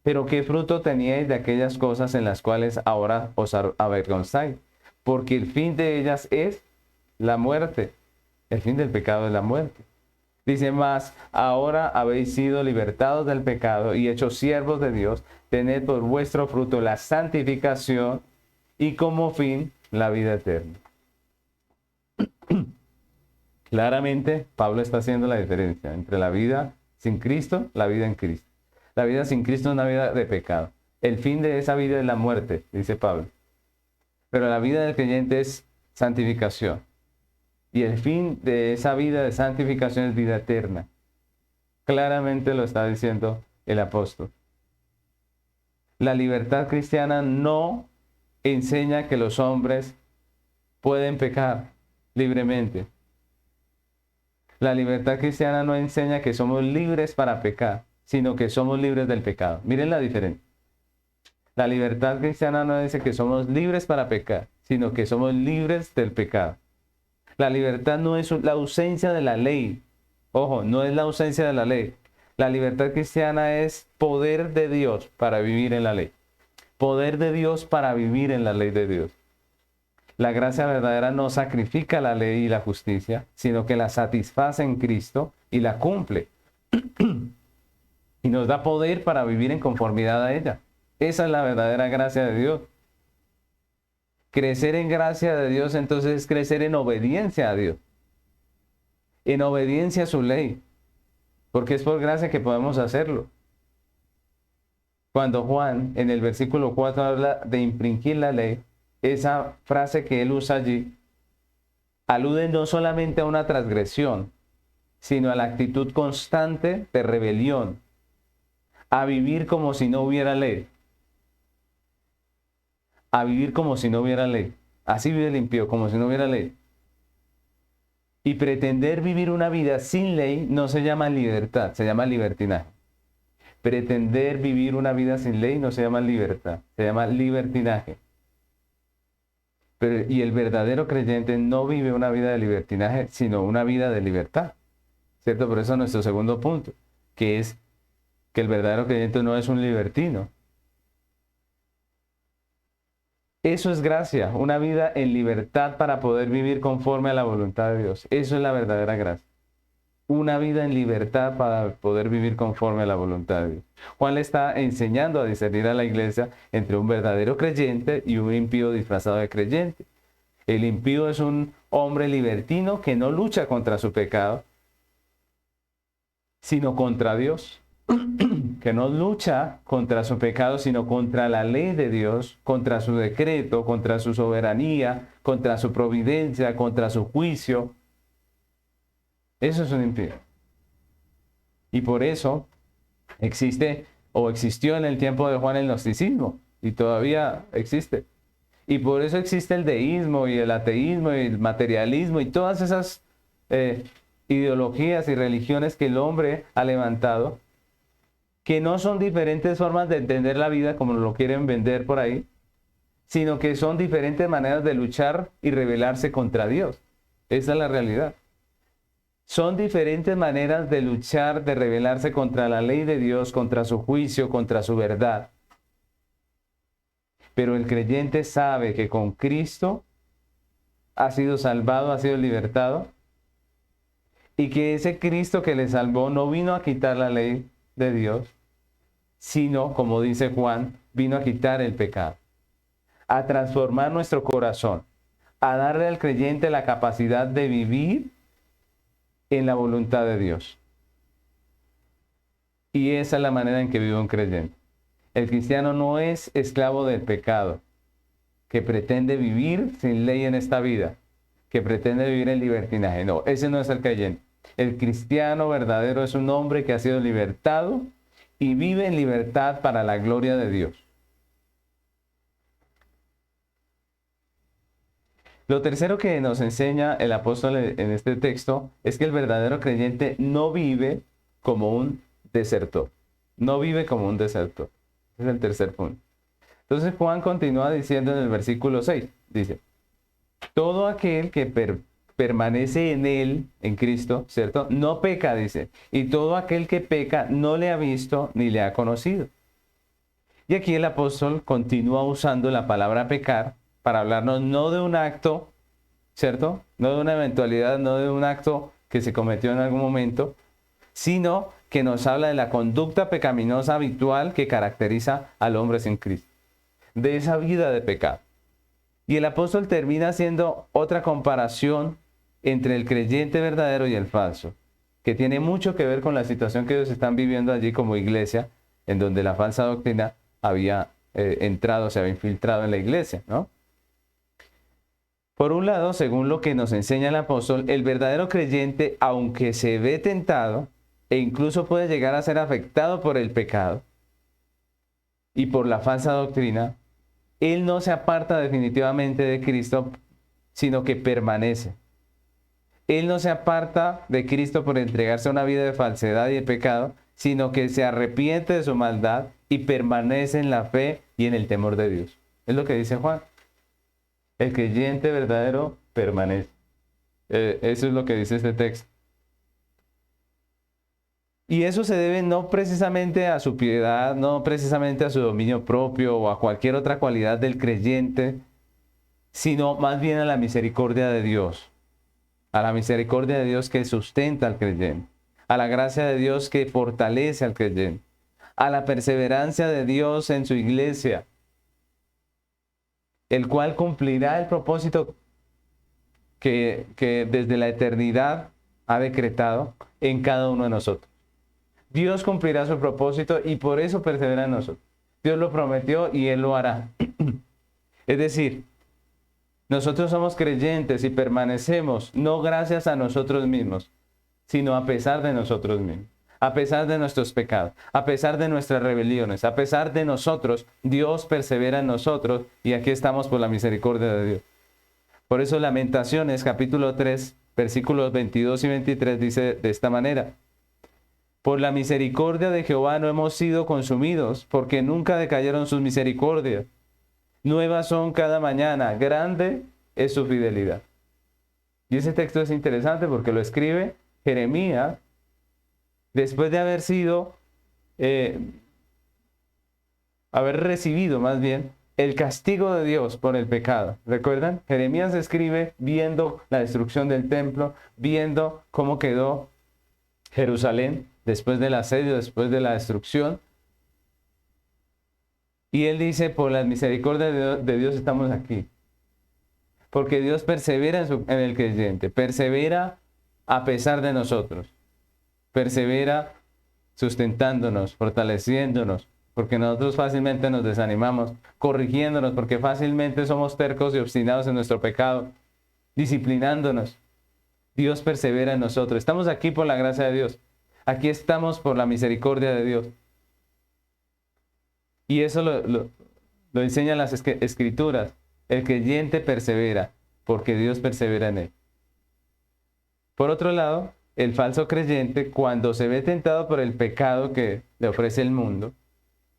pero ¿qué fruto teníais de aquellas cosas en las cuales ahora os avergonzáis? Porque el fin de ellas es la muerte. El fin del pecado es la muerte. Dice más, ahora habéis sido libertados del pecado y hechos siervos de Dios, tened por vuestro fruto la santificación y como fin la vida eterna. Claramente, Pablo está haciendo la diferencia entre la vida sin Cristo, la vida en Cristo. La vida sin Cristo es una vida de pecado. El fin de esa vida es la muerte, dice Pablo. Pero la vida del creyente es santificación. Y el fin de esa vida de santificación es vida eterna. Claramente lo está diciendo el apóstol. La libertad cristiana no enseña que los hombres pueden pecar libremente. La libertad cristiana no enseña que somos libres para pecar, sino que somos libres del pecado. Miren la diferencia. La libertad cristiana no dice que somos libres para pecar, sino que somos libres del pecado. La libertad no es la ausencia de la ley. Ojo, no es la ausencia de la ley. La libertad cristiana es poder de Dios para vivir en la ley. Poder de Dios para vivir en la ley de Dios. La gracia verdadera no sacrifica la ley y la justicia, sino que la satisface en Cristo y la cumple. Y nos da poder para vivir en conformidad a ella. Esa es la verdadera gracia de Dios. Crecer en gracia de Dios entonces es crecer en obediencia a Dios. En obediencia a su ley. Porque es por gracia que podemos hacerlo. Cuando Juan en el versículo 4 habla de infringir la ley, esa frase que él usa allí alude no solamente a una transgresión, sino a la actitud constante de rebelión, a vivir como si no hubiera ley. A vivir como si no hubiera ley. Así vive el impío, como si no hubiera ley. Y pretender vivir una vida sin ley no se llama libertad, se llama libertinaje. Pretender vivir una vida sin ley no se llama libertad, se llama libertinaje. Y el verdadero creyente no vive una vida de libertinaje, sino una vida de libertad. ¿Cierto? Por eso nuestro segundo punto, que es que el verdadero creyente no es un libertino. Eso es gracia, una vida en libertad para poder vivir conforme a la voluntad de Dios. Eso es la verdadera gracia. Una vida en libertad para poder vivir conforme a la voluntad de Dios. Juan le está enseñando a discernir a la iglesia entre un verdadero creyente y un impío disfrazado de creyente. El impío es un hombre libertino que no lucha contra su pecado, sino contra Dios. Que no lucha contra su pecado, sino contra la ley de Dios, contra su decreto, contra su soberanía, contra su providencia, contra su juicio. Eso es un impío. Y por eso existe o existió en el tiempo de Juan el gnosticismo y todavía existe. Y por eso existe el deísmo y el ateísmo y el materialismo y todas esas ideologías y religiones que el hombre ha levantado, que no son diferentes formas de entender la vida como lo quieren vender por ahí, sino que son diferentes maneras de luchar y rebelarse contra Dios. Esa es la realidad. Son diferentes maneras de luchar, de rebelarse contra la ley de Dios, contra su juicio, contra su verdad. Pero el creyente sabe que con Cristo ha sido salvado, ha sido libertado, y que ese Cristo que le salvó no vino a quitar la ley de Dios, sino, como dice Juan, vino a quitar el pecado, a transformar nuestro corazón, a darle al creyente la capacidad de vivir en la voluntad de Dios. Y esa es la manera en que vive un creyente. El cristiano no es esclavo del pecado, que pretende vivir sin ley en esta vida, que pretende vivir en libertinaje. No, ese no es el creyente. El cristiano verdadero es un hombre que ha sido libertado y vive en libertad para la gloria de Dios. Lo tercero que nos enseña el apóstol en este texto es que el verdadero creyente no vive como un desertor. No vive como un desertor. Ese es el tercer punto. Entonces Juan continúa diciendo en el versículo 6, dice, todo aquel que permanece en él, en Cristo, ¿cierto? No peca, dice. Y todo aquel que peca no le ha visto ni le ha conocido. Y aquí el apóstol continúa usando la palabra pecar para hablarnos no de un acto, ¿cierto? No de una eventualidad, no de un acto que se cometió en algún momento, sino que nos habla de la conducta pecaminosa habitual que caracteriza al hombre sin Cristo, de esa vida de pecado. Y el apóstol termina haciendo otra comparación entre el creyente verdadero y el falso, que tiene mucho que ver con la situación que ellos están viviendo allí como iglesia, en donde la falsa doctrina había entrado, se había infiltrado en la iglesia, ¿no? Por un lado, según lo que nos enseña el apóstol, el verdadero creyente, aunque se ve tentado e incluso puede llegar a ser afectado por el pecado y por la falsa doctrina, él no se aparta definitivamente de Cristo, sino que permanece. Él no se aparta de Cristo por entregarse a una vida de falsedad y de pecado, sino que se arrepiente de su maldad y permanece en la fe y en el temor de Dios. Es lo que dice Juan. El creyente verdadero permanece. Eso es lo que dice este texto. Y eso se debe no precisamente a su piedad, no precisamente a su dominio propio o a cualquier otra cualidad del creyente, sino más bien a la misericordia de Dios. A la misericordia de Dios que sustenta al creyente. A la gracia de Dios que fortalece al creyente. A la perseverancia de Dios en su iglesia, el cual cumplirá el propósito que desde la eternidad ha decretado en cada uno de nosotros. Dios cumplirá su propósito y por eso persevera en nosotros. Dios lo prometió y Él lo hará. Es decir, nosotros somos creyentes y permanecemos no gracias a nosotros mismos, sino a pesar de nosotros mismos. A pesar de nuestros pecados, a pesar de nuestras rebeliones, a pesar de nosotros, Dios persevera en nosotros y aquí estamos por la misericordia de Dios. Por eso Lamentaciones, capítulo 3, versículos 22 y 23 dice de esta manera: por la misericordia de Jehová no hemos sido consumidos, porque nunca decayeron sus misericordias. Nuevas son cada mañana, grande es su fidelidad. Y ese texto es interesante porque lo escribe Jeremías después de haber sido, haber recibido más bien el castigo de Dios por el pecado. ¿Recuerdan? Jeremías escribe viendo la destrucción del templo, viendo cómo quedó Jerusalén después del asedio, después de la destrucción. Y él dice, por la misericordia de Dios estamos aquí. Porque Dios persevera en el creyente, persevera a pesar de nosotros. Persevera sustentándonos, fortaleciéndonos, porque nosotros fácilmente nos desanimamos, corrigiéndonos, porque fácilmente somos tercos y obstinados en nuestro pecado, disciplinándonos. Dios persevera en nosotros. Estamos aquí por la gracia de Dios. Aquí estamos por la misericordia de Dios. Y eso lo enseñan las Escrituras. El creyente persevera, porque Dios persevera en él. Por otro lado, el falso creyente, cuando se ve tentado por el pecado que le ofrece el mundo,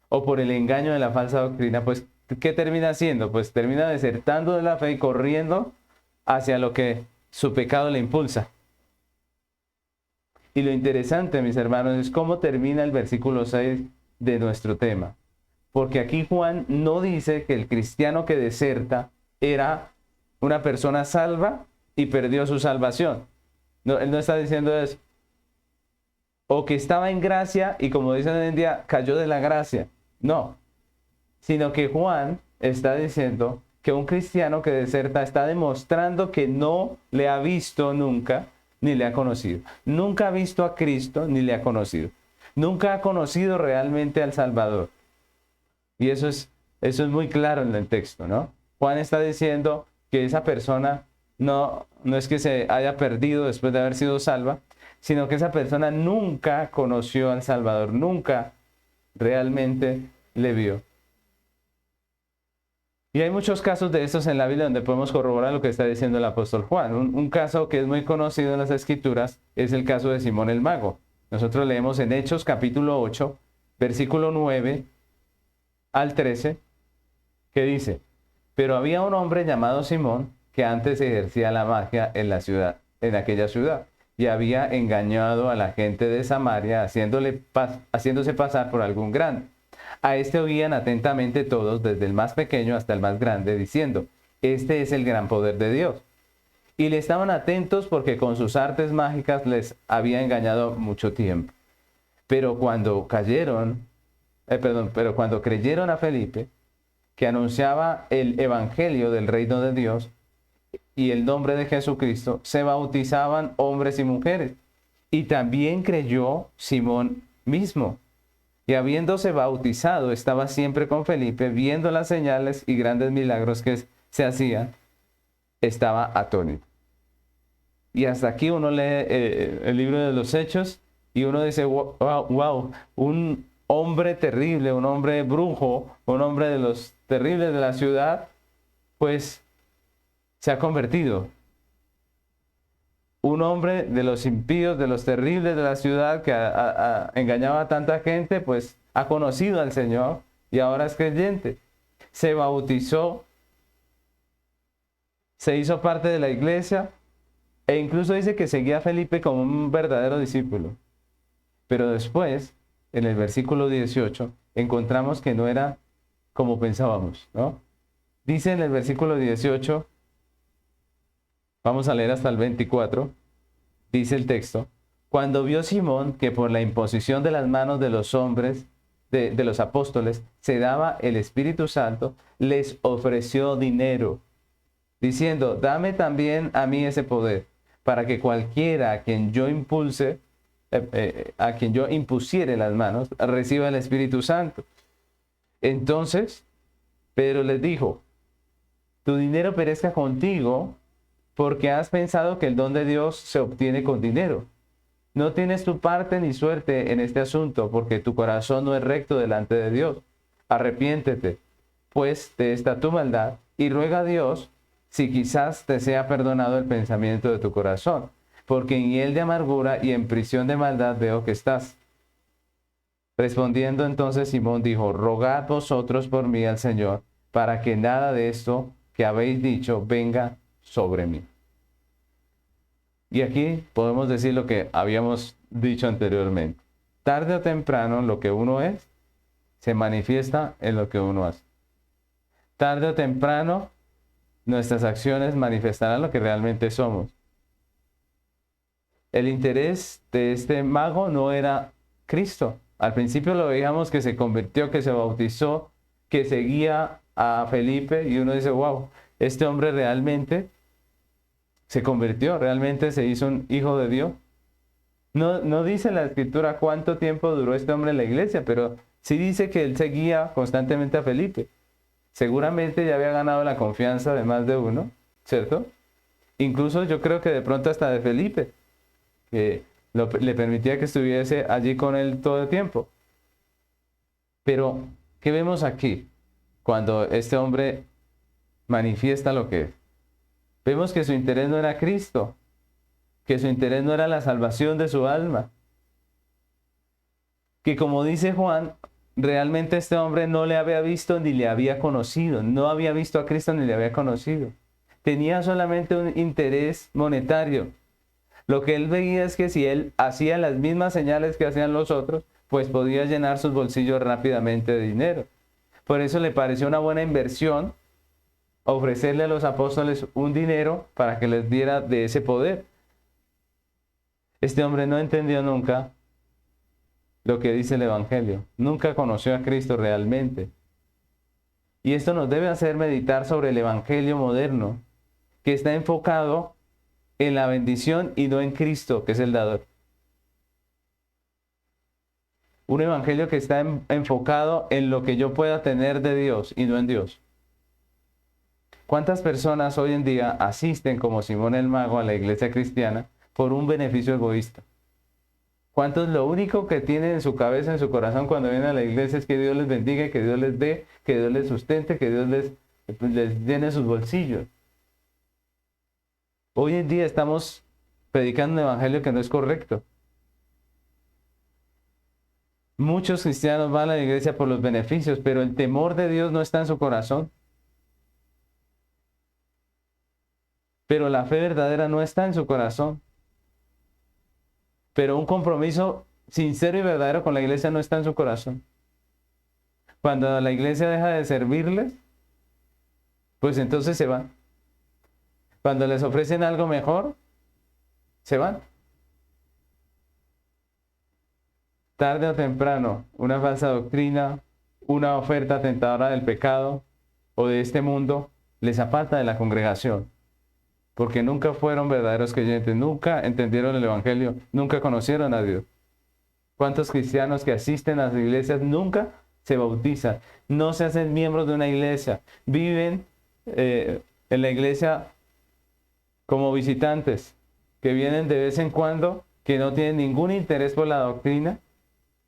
o por el engaño de la falsa doctrina, pues, ¿qué termina haciendo? Pues termina desertando de la fe y corriendo hacia lo que su pecado le impulsa. Y lo interesante, mis hermanos, es cómo termina el versículo 6 de nuestro tema. Porque aquí Juan no dice que el cristiano que deserta era una persona salva y perdió su salvación. No, él no está diciendo eso. O que estaba en gracia y, como dicen hoy en día, cayó de la gracia. No. Sino que Juan está diciendo que un cristiano que deserta está demostrando que no le ha visto nunca ni le ha conocido. Nunca ha visto a Cristo ni le ha conocido. Nunca ha conocido realmente al Salvador. Y eso es muy claro en el texto, ¿no? Juan está diciendo que esa persona no es que se haya perdido después de haber sido salva, sino que esa persona nunca conoció al Salvador, nunca realmente le vio. Y hay muchos casos de estos en la Biblia donde podemos corroborar lo que está diciendo el apóstol Juan. Un caso que es muy conocido en las Escrituras es el caso de Simón el Mago. Nosotros leemos en Hechos capítulo 8, versículo 9 al 13, que dice: pero había un hombre llamado Simón que antes ejercía la magia en la ciudad, en aquella ciudad, y había engañado a la gente de Samaria, haciéndose pasar por algún grande. A este oían atentamente todos, desde el más pequeño hasta el más grande, diciendo: este es el gran poder de Dios. Y le estaban atentos porque con sus artes mágicas les había engañado mucho tiempo. Pero cuando creyeron a Felipe, que anunciaba el evangelio del reino de Dios y el nombre de Jesucristo, se bautizaban hombres y mujeres. Y también creyó Simón mismo. Y habiéndose bautizado, estaba siempre con Felipe, viendo las señales y grandes milagros que se hacían, estaba atónito. Y hasta aquí uno lee el libro de los Hechos y uno dice: wow, un hombre terrible, un hombre brujo, un hombre de los terribles de la ciudad, pues se ha convertido. Un hombre de los impíos, de los terribles de la ciudad, que engañaba a tanta gente, pues ha conocido al Señor y ahora es creyente. Se bautizó, se hizo parte de la iglesia e incluso dice que seguía a Felipe como un verdadero discípulo. Pero después, en el versículo 18, encontramos que no era como pensábamos, ¿no? Dice en el versículo 18, vamos a leer hasta el 24, dice el texto: cuando vio Simón que por la imposición de las manos de los hombres, de los apóstoles, se daba el Espíritu Santo, les ofreció dinero, diciendo: dame también a mí ese poder, para que cualquiera a quien yo impusiere las manos, reciba el Espíritu Santo. Entonces Pedro les dijo: tu dinero perezca contigo, porque has pensado que el don de Dios se obtiene con dinero. No tienes tu parte ni suerte en este asunto, porque tu corazón no es recto delante de Dios. Arrepiéntete, pues, de esta tu maldad, y ruega a Dios si quizás te sea perdonado el pensamiento de tu corazón, porque en hiel de amargura y en prisión de maldad veo que estás. Respondiendo entonces Simón dijo: rogad vosotros por mí al Señor, para que nada de esto que habéis dicho venga sobre mí. Y aquí podemos decir lo que habíamos dicho anteriormente. Tarde o temprano lo que uno es se manifiesta en lo que uno hace. Tarde o temprano nuestras acciones manifestarán lo que realmente somos. El interés de este mago no era Cristo. Al principio lo veíamos que se convirtió, que se bautizó, que seguía a Felipe, y uno dice: wow, este hombre realmente se convirtió, realmente se hizo un hijo de Dios. No dice la escritura cuánto tiempo duró este hombre en la iglesia, pero sí dice que él seguía constantemente a Felipe. Seguramente ya había ganado la confianza de más de uno, ¿cierto? Incluso yo creo que de pronto hasta de Felipe, que le permitía que estuviese allí con él todo el tiempo. Pero, ¿qué vemos aquí cuando este hombre manifiesta lo que es? Vemos que su interés no era Cristo, que su interés no era la salvación de su alma, que, como dice Juan, realmente este hombre no le había visto ni le había conocido, no había visto a Cristo ni le había conocido. Tenía solamente un interés monetario. Lo que él veía es que si él hacía las mismas señales que hacían los otros, pues podía llenar sus bolsillos rápidamente de dinero. Por eso le pareció una buena inversión ofrecerle a los apóstoles un dinero para que les diera de ese poder. Este hombre no entendió nunca lo que dice el Evangelio. Nunca conoció a Cristo realmente. Y esto nos debe hacer meditar sobre el Evangelio moderno, que está enfocado en la bendición y no en Cristo, que es el dador. Un evangelio que está enfocado en lo que yo pueda tener de Dios y no en Dios. ¿Cuántas personas hoy en día asisten como Simón el Mago a la iglesia cristiana por un beneficio egoísta? ¿Cuántos lo único que tienen en su cabeza, en su corazón cuando vienen a la iglesia es que Dios les bendiga, que Dios les dé, que Dios les sustente, que Dios les llene sus bolsillos? Hoy en día estamos predicando un evangelio que no es correcto. Muchos cristianos van a la iglesia por los beneficios, pero el temor de Dios no está en su corazón. Pero la fe verdadera no está en su corazón. Pero un compromiso sincero y verdadero con la iglesia no está en su corazón. Cuando la iglesia deja de servirles, pues entonces se van. Cuando les ofrecen algo mejor, se van. Tarde o temprano, una falsa doctrina, una oferta tentadora del pecado o de este mundo, les aparta de la congregación. Porque nunca fueron verdaderos creyentes, nunca entendieron el evangelio, nunca conocieron a Dios. ¿Cuántos cristianos que asisten a las iglesias nunca se bautizan? No se hacen miembros de una iglesia, viven en la iglesia como visitantes, que vienen de vez en cuando, que no tienen ningún interés por la doctrina,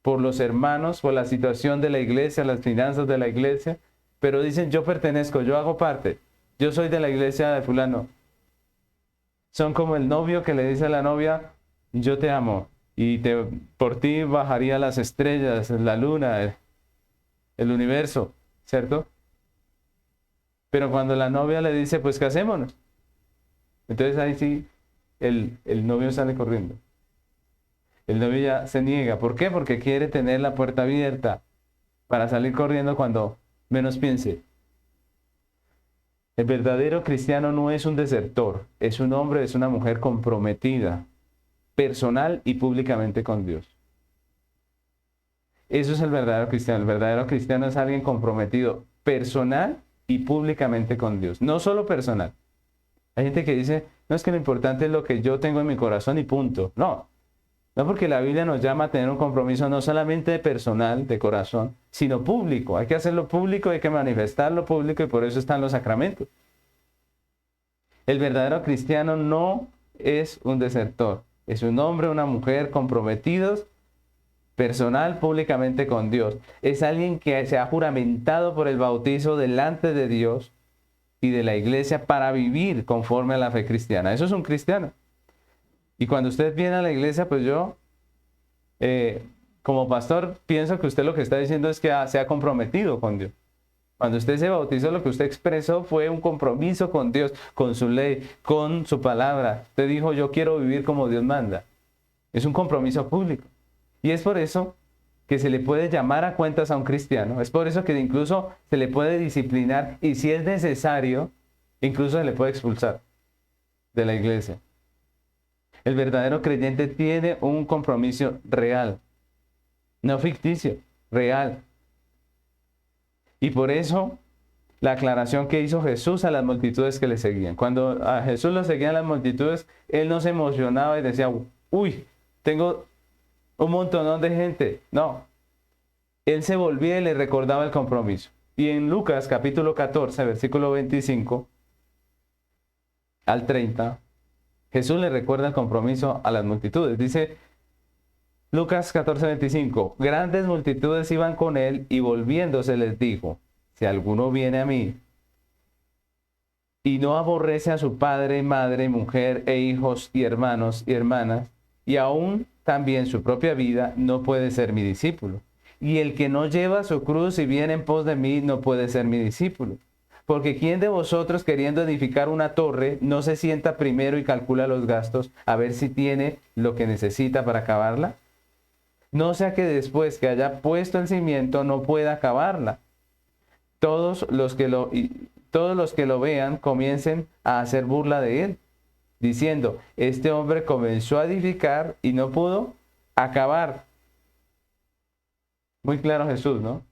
por los hermanos, por la situación de la iglesia, las finanzas de la iglesia, pero dicen: yo pertenezco, yo hago parte, yo soy de la iglesia de fulano. Son como el novio que le dice a la novia: yo te amo, y por ti bajaría las estrellas, la luna, el universo, ¿cierto? Pero cuando la novia le dice: pues casémonos, entonces ahí sí el novio sale corriendo. El novio ya se niega. ¿Por qué? Porque quiere tener la puerta abierta para salir corriendo cuando menos piense. El verdadero cristiano no es un desertor, es un hombre, es una mujer comprometida, personal y públicamente con Dios. Eso es el verdadero cristiano. El verdadero cristiano es alguien comprometido, personal y públicamente con Dios. No solo personal. Hay gente que dice: no, es que lo importante es lo que yo tengo en mi corazón y punto. No, porque la Biblia nos llama a tener un compromiso no solamente de personal, de corazón, sino público. Hay que hacerlo público, hay que manifestarlo público, y por eso están los sacramentos. El verdadero cristiano no es un desertor. Es un hombre, una mujer comprometidos, personal, públicamente con Dios. Es alguien que se ha juramentado por el bautizo delante de Dios y de la iglesia para vivir conforme a la fe cristiana. Eso es un cristiano. Y cuando usted viene a la iglesia, pues yo, como pastor, pienso que usted lo que está diciendo es que se ha comprometido con Dios. Cuando usted se bautizó, lo que usted expresó fue un compromiso con Dios, con su ley, con su palabra. Usted dijo: yo quiero vivir como Dios manda. Es un compromiso público. Y es por eso que se le puede llamar a cuentas a un cristiano. Es por eso que incluso se le puede disciplinar, y si es necesario, incluso se le puede expulsar de la iglesia. El verdadero creyente tiene un compromiso real, no ficticio, real. Y por eso la aclaración que hizo Jesús a las multitudes que le seguían. Cuando a Jesús lo seguían las multitudes, él no se emocionaba y decía: uy, tengo un montón de gente. No, él se volvía y le recordaba el compromiso. Y en Lucas capítulo 14, versículo 25 al 30, Jesús le recuerda el compromiso a las multitudes. Dice Lucas 14, 25: grandes multitudes iban con él, y volviéndose les dijo: si alguno viene a mí y no aborrece a su padre, madre, mujer e hijos y hermanos y hermanas, y aún también su propia vida, no puede ser mi discípulo. Y el que no lleva su cruz y viene en pos de mí, no puede ser mi discípulo. Porque ¿quién de vosotros, queriendo edificar una torre, no se sienta primero y calcula los gastos a ver si tiene lo que necesita para acabarla? No sea que después que haya puesto el cimiento no pueda acabarla. Todos los que lo vean comiencen a hacer burla de él, diciendo: este hombre comenzó a edificar y no pudo acabar. Muy claro Jesús, ¿no?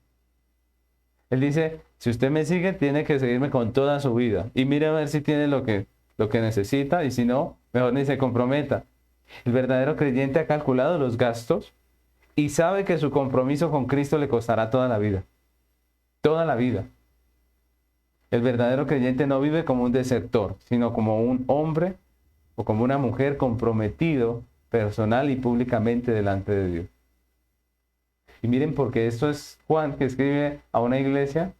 Él dice: si usted me sigue, tiene que seguirme con toda su vida. Y mire a ver si tiene lo que necesita, y si no, mejor ni se comprometa. El verdadero creyente ha calculado los gastos y sabe que su compromiso con Cristo le costará toda la vida. Toda la vida. El verdadero creyente no vive como un desertor, sino como un hombre o como una mujer comprometido personal y públicamente delante de Dios. Y miren, porque esto es Juan que escribe a una iglesia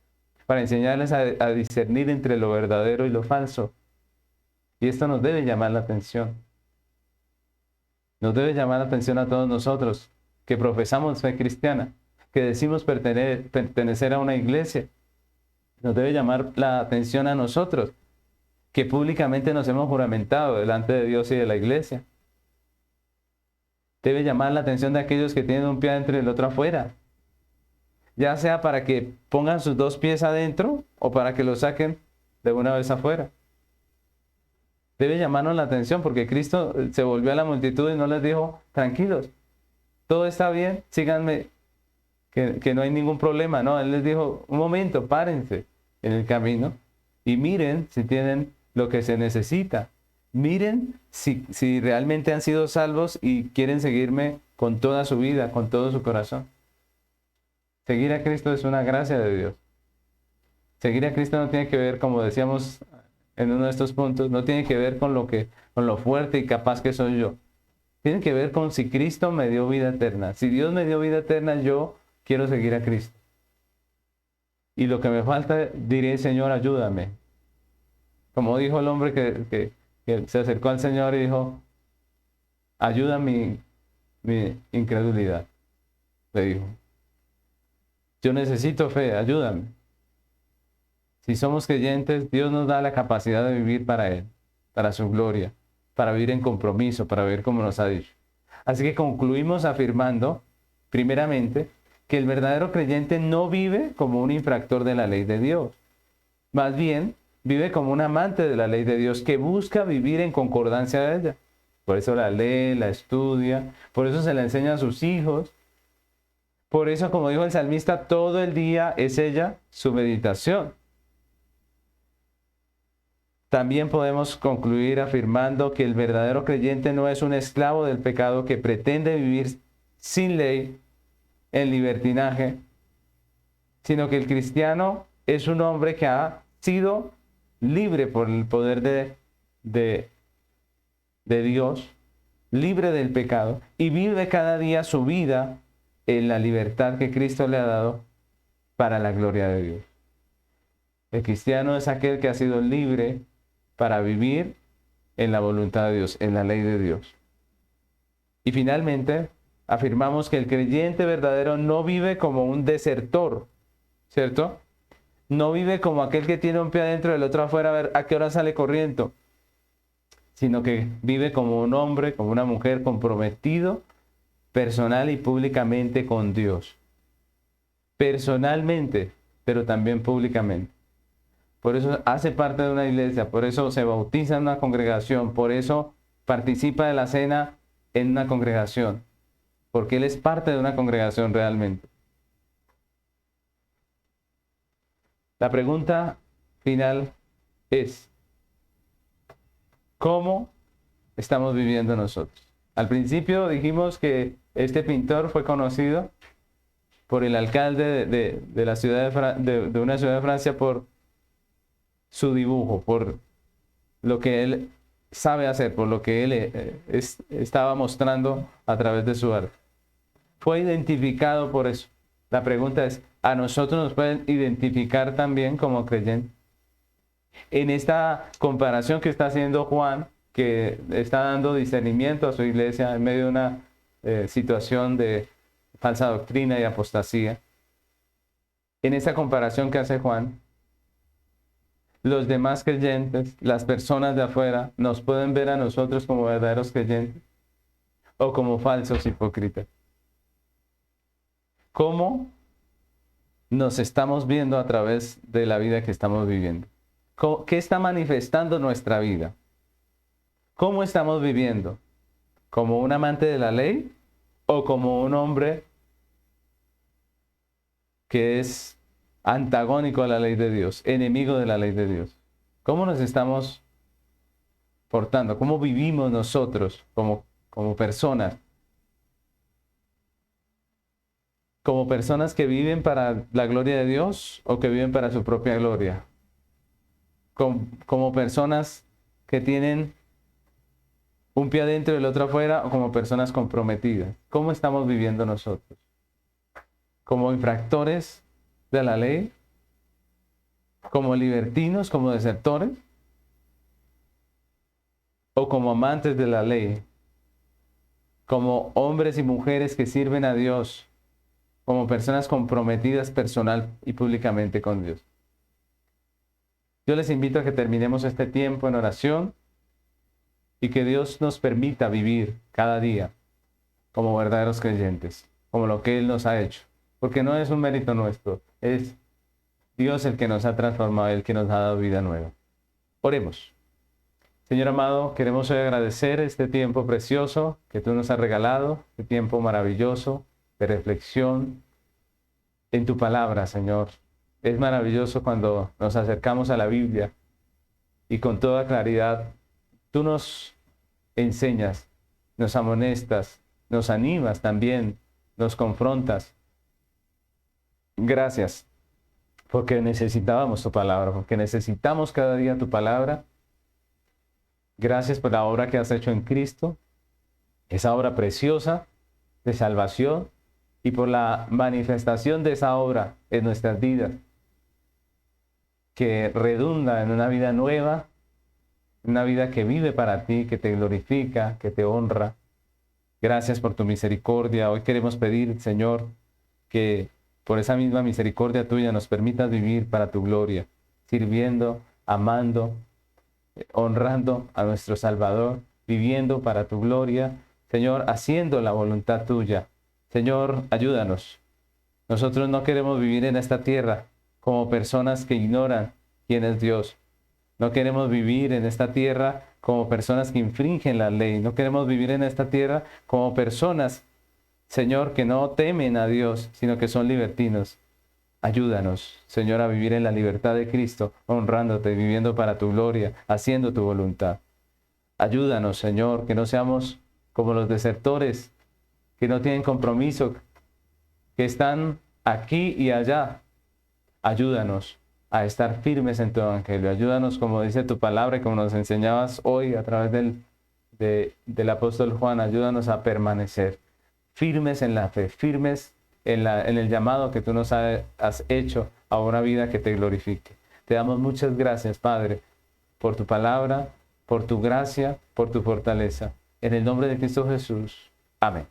para enseñarles a discernir entre lo verdadero y lo falso. Y esto nos debe llamar la atención. Nos debe llamar la atención a todos nosotros que profesamos fe cristiana, que decimos pertenecer a una iglesia. Nos debe llamar la atención a nosotros, que públicamente nos hemos juramentado delante de Dios y de la iglesia. Debe llamar la atención de aquellos que tienen un pie adentro y el otro afuera. Ya sea para que pongan sus dos pies adentro o para que los saquen de una vez afuera. Debe llamarnos la atención porque Cristo se volvió a la multitud y no les dijo, tranquilos, todo está bien, síganme, que no hay ningún problema. No, Él les dijo, un momento, párense en el camino y miren si tienen lo que se necesita. Miren si realmente han sido salvos y quieren seguirme con toda su vida, con todo su corazón. Seguir a Cristo es una gracia de Dios. Seguir a Cristo no tiene que ver, como decíamos en uno de estos puntos, no tiene que ver con lo fuerte y capaz que soy yo. Tiene que ver con si Cristo me dio vida eterna. Si Dios me dio vida eterna, yo quiero seguir a Cristo. Y lo que me falta, diré, Señor, ayúdame. Como dijo el hombre que se acercó al Señor y dijo, ayuda mi incredulidad. Le dijo, yo necesito fe, ayúdame. Si somos creyentes, Dios nos da la capacidad de vivir para Él, para su gloria, para vivir en compromiso, para vivir como nos ha dicho. Así que concluimos afirmando, primeramente, que el verdadero creyente no vive como un infractor de la ley de Dios. Más bien, vive como un amante de la ley de Dios que busca vivir en concordancia de ella. Por eso la lee, la estudia, por eso se la enseña a sus hijos. Por eso, como dijo el salmista, todo el día es ella su meditación. También podemos concluir afirmando que el verdadero creyente no es un esclavo del pecado que pretende vivir sin ley, en libertinaje, sino que el cristiano es un hombre que ha sido libre por el poder de Dios, libre del pecado, y vive cada día su vida en la libertad que Cristo le ha dado para la gloria de Dios. El cristiano es aquel que ha sido libre para vivir en la voluntad de Dios, en la ley de Dios. Y finalmente, afirmamos que el creyente verdadero no vive como un desertor, ¿cierto? No vive como aquel que tiene un pie adentro y el otro afuera a ver a qué hora sale corriendo, sino que vive como un hombre, como una mujer comprometido personal y públicamente con Dios. Personalmente, pero también públicamente. Por eso hace parte de una iglesia, por eso se bautiza en una congregación, por eso participa de la cena en una congregación, porque él es parte de una congregación realmente. La pregunta final es, ¿cómo estamos viviendo nosotros? Al principio dijimos que este pintor fue conocido por el alcalde de la ciudad de una ciudad de Francia por su dibujo, por lo que él sabe hacer, por lo que él estaba mostrando a través de su arte. Fue identificado por eso. La pregunta es, ¿a nosotros nos pueden identificar también como creyentes? En esta comparación que está haciendo Juan, que está dando discernimiento a su iglesia en medio de una situación de falsa doctrina y apostasía, en esa comparación que hace Juan, los demás creyentes, las personas de afuera, nos pueden ver a nosotros como verdaderos creyentes o como falsos hipócritas. ¿Cómo nos estamos viendo a través de la vida que estamos viviendo? ¿Qué está manifestando nuestra vida? ¿Cómo estamos viviendo? ¿Como un amante de la ley o como un hombre que es antagónico a la ley de Dios, enemigo de la ley de Dios? ¿Cómo nos estamos portando? ¿Cómo vivimos nosotros como personas? ¿Como personas que viven para la gloria de Dios o que viven para su propia gloria? Como personas que tienen un pie adentro y el otro afuera, o como personas comprometidas? ¿Cómo estamos viviendo nosotros? ¿Como infractores de la ley? ¿Como libertinos, como desertores? ¿O como amantes de la ley? ¿Como hombres y mujeres que sirven a Dios? ¿Como personas comprometidas personal y públicamente con Dios? Yo les invito a que terminemos este tiempo en oración y que Dios nos permita vivir cada día como verdaderos creyentes, como lo que Él nos ha hecho. Porque no es un mérito nuestro, es Dios el que nos ha transformado, el que nos ha dado vida nueva. Oremos. Señor amado, queremos hoy agradecer este tiempo precioso que tú nos has regalado, este tiempo maravilloso de reflexión en tu palabra, Señor. Es maravilloso cuando nos acercamos a la Biblia y con toda claridad tú nos enseñas, nos amonestas, nos animas también, nos confrontas. Gracias, porque necesitábamos tu palabra, porque necesitamos cada día tu palabra. Gracias por la obra que has hecho en Cristo, esa obra preciosa de salvación, y por la manifestación de esa obra en nuestras vidas, que redunda en una vida nueva, una vida que vive para ti, que te glorifica, que te honra. Gracias por tu misericordia. Hoy queremos pedir, Señor, que por esa misma misericordia tuya nos permitas vivir para tu gloria, sirviendo, amando, honrando a nuestro Salvador, viviendo para tu gloria, Señor, haciendo la voluntad tuya. Señor, ayúdanos. Nosotros no queremos vivir en esta tierra como personas que ignoran quién es Dios. No queremos vivir en esta tierra como personas que infringen la ley. No queremos vivir en esta tierra como personas, Señor, que no temen a Dios, sino que son libertinos. Ayúdanos, Señor, a vivir en la libertad de Cristo, honrándote, viviendo para tu gloria, haciendo tu voluntad. Ayúdanos, Señor, que no seamos como los desertores, que no tienen compromiso, que están aquí y allá. Ayúdanos a estar firmes en tu evangelio. Ayúdanos, como dice tu palabra y como nos enseñabas hoy a través del apóstol Juan, ayúdanos a permanecer firmes en la fe, firmes en el llamado que tú nos has hecho a una vida que te glorifique. Te damos muchas gracias, Padre, por tu palabra, por tu gracia, por tu fortaleza. En el nombre de Cristo Jesús. Amén.